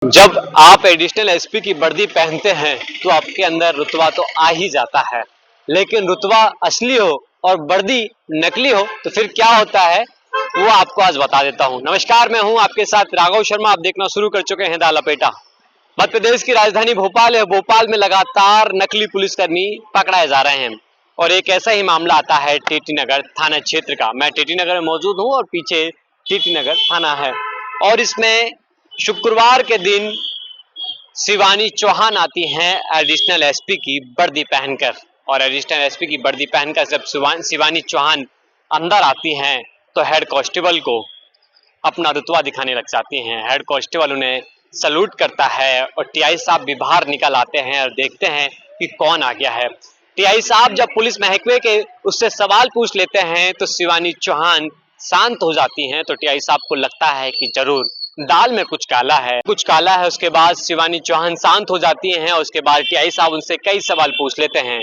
जब आप additional SP की वर्दी पहनते हैं तो आपके अंदर रुतबा तो आ ही जाता है, लेकिन रुतबा असली हो और वर्दी नकली हो तो फिर क्या होता है वो आपको आज बता देता हूं। नमस्कार, मैं हूं आपके साथ राघव शर्मा। आप देखना शुरू कर चुके हैं दा लपेटा। मध्य प्रदेश की राजधानी भोपाल है। भोपाल में लगातार नकली पुलिसकर्मी पकड़ाए जा रहे हैं और एक ऐसा ही मामला आता है टीटी नगर थाना क्षेत्र का। मैं टीटी नगर में मौजूद हूं और पीछे टीटी नगर थाना है और इसमें शुक्रवार के दिन शिवानी चौहान आती हैं एडिशनल एसपी की वर्दी पहनकर। और एडिशनल एसपी की वर्दी पहनकर जब शिवानी चौहान अंदर आती हैं तो हेड कांस्टेबल को अपना रुतबा दिखाने लग जाती हैं। हेड कांस्टेबल उन्हें सलूट करता है और टीआई साहब भी बाहर निकल आते हैं और देखते हैं कि कौन आ गया है। टीआई साहब जब पुलिस महकमे के उससे सवाल पूछ लेते हैं तो शिवानी चौहान शांत हो जाती हैं। तो टीआई साहब को लगता है कि जरूर दाल में कुछ काला है, कुछ काला है। उसके बाद शिवानी चौहान शांत हो जाती हैं और उसके बाद टीआई साहब उनसे कई सवाल पूछ लेते हैं,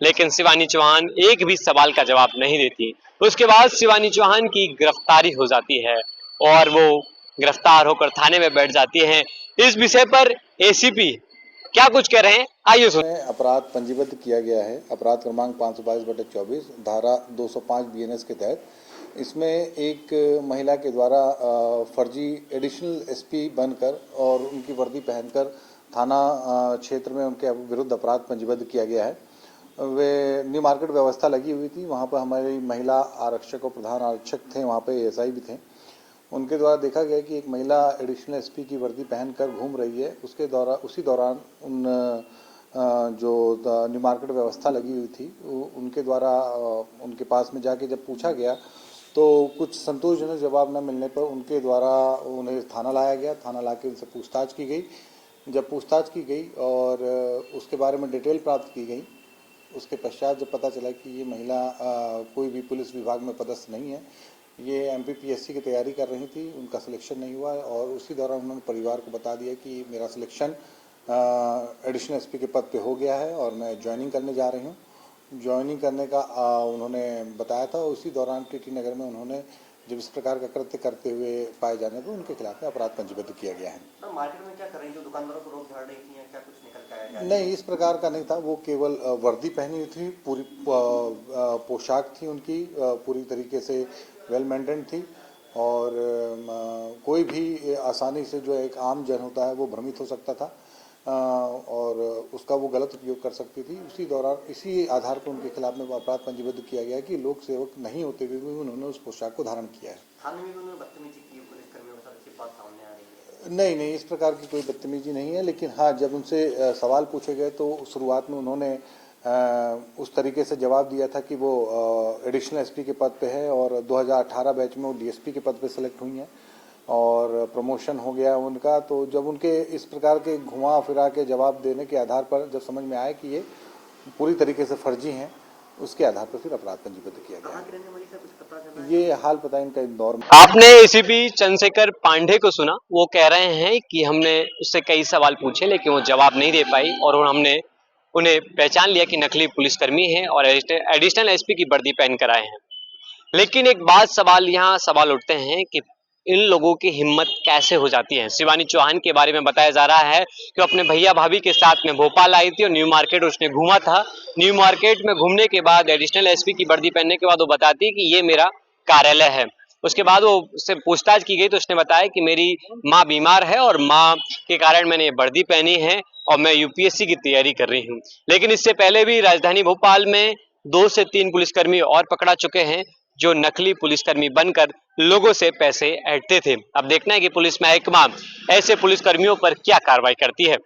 लेकिन शिवानी चौहान एक भी सवाल का जवाब नहीं देती। उसके बाद शिवानी चौहान की गिरफ्तारी हो जाती है और वो गिरफ्तार होकर थाने में बैठ जाती हैं। इस विषय पर एसीपी क्या कुछ कह रहे हैं, आइए सुनिए। अपराध पंजीबद्ध किया गया है। अपराध क्रमांक 522/24 धारा 205 बीएनएस के तहत इसमें एक महिला के द्वारा फर्जी एडिशनल एसपी बनकर और उनकी वर्दी पहनकर थाना क्षेत्र में उनके विरुद्ध अपराध पंजीबद्ध किया गया है। वे न्यू मार्केट व्यवस्था लगी हुई थी, वहाँ पर हमारी महिला आरक्षक और प्रधान आरक्षक थे, वहाँ पर एएसआई भी थे। उनके द्वारा देखा गया कि एक महिला एडिशनल एसपी की वर्दी पहनकर घूम रही है। उसी दौरान उन जो न्यू मार्केट व्यवस्था लगी हुई थी उनके द्वारा उनके पास में जाके जब पूछा गया तो कुछ संतोषजनक जवाब न मिलने पर उनके द्वारा उन्हें थाना लाया गया। थाना लाके उनसे पूछताछ की गई। जब पूछताछ की गई और उसके बारे में डिटेल प्राप्त की गई, उसके पश्चात जब पता चला कि ये महिला कोई भी पुलिस विभाग में पदस्थ नहीं है, ये एमपीपीएससी की तैयारी कर रही थी, उनका सिलेक्शन नहीं हुआ और उसी दौरान उन्होंने परिवार को बता दिया कि मेरा सिलेक्शन एडिशनल एसपी के पद पे हो गया है और मैं ज्वाइनिंग करने जा रही हूँ। ज्वाइनिंग करने का उन्होंने बताया था। उसी दौरान टीटी नगर में उन्होंने जब इस प्रकार का कृत्य करते हुए पाए जाने पर उनके खिलाफ में अपराध पंजीबद्ध किया गया है। तो मार्केट में क्या कर रही थी, दुकानदारों को रोक झाड़ रही थी या क्या कुछ निकल के आया? नहीं, इस प्रकार का नहीं था। वो केवल वर्दी पहनी हुई थी, पूरी पोशाक थी उनकी पूरी तरीके से वेल मेंटेन थी और कोई भी आसानी से जो एक आम जन होता है वो भ्रमित हो सकता था और उसका वो गलत उपयोग कर सकती थी। उसी दौरान इसी आधार पर उनके खिलाफ में अपराध पंजीबद्ध किया गया कि लोक सेवक नहीं होते हुए भी उन्होंने उस पोशाक को धारण किया है। थाने में उन्होंने बदतमीजी की, पुलिसकर्मियों के साथ बात सामने आ रही है? नहीं, इस प्रकार की कोई बदतमीजी नहीं है, लेकिन हाँ, जब उनसे सवाल पूछे गए तो शुरुआत में उन्होंने उस तरीके से जवाब दिया था कि वो एडिशनल एसपी के पद पे है और 2018 बैच में वो डीएसपी के पद पे सेलेक्ट हुई हैं और प्रमोशन हो गया उनका। तो जब उनके इस प्रकार के घुमा फिरा के जवाब देने के आधार पर जब समझ में आया कि ये पूरी तरीके से फर्जी हैं, उसके आधार पर फिर अपराध पंजीबद्ध किया गया। ये हाल पता है इनका इंदौर में। आपने एसीपी चंद्रशेखर पांडे को सुना, वो कह रहे हैं कि हमने उससे कई सवाल पूछे लेकिन वो जवाब नहीं दे पाई और हमने उन्हें पहचान लिया कि नकली पुलिसकर्मी है और एडिशनल एसपी की वर्दी पहन कर आए हैं। लेकिन एक यहाँ सवाल उठते हैं कि इन लोगों की हिम्मत कैसे हो जाती है। शिवानी चौहान के बारे में बताया जा रहा है कि अपने भैया भाभी के साथ में भोपाल आई थी और न्यू मार्केट उसने घूमा था। न्यू मार्केट में घूमने के बाद एडिशनल एसपी की वर्दी पहनने के बाद वो बताती है कि ये मेरा कार्यालय है। उसके बाद वो उससे पूछताछ की गई तो उसने बताया कि मेरी माँ बीमार है और माँ के कारण मैंने ये वर्दी पहनी है और मैं यूपीएससी की तैयारी कर रही हूँ। लेकिन इससे पहले भी राजधानी भोपाल में 2 से 3 पुलिसकर्मी और पकड़ा चुके हैं जो नकली पुलिसकर्मी बनकर लोगों से पैसे ऐंठते थे। अब देखना है कि पुलिस महकमा ऐसे पुलिसकर्मियों पर क्या कार्रवाई करती है।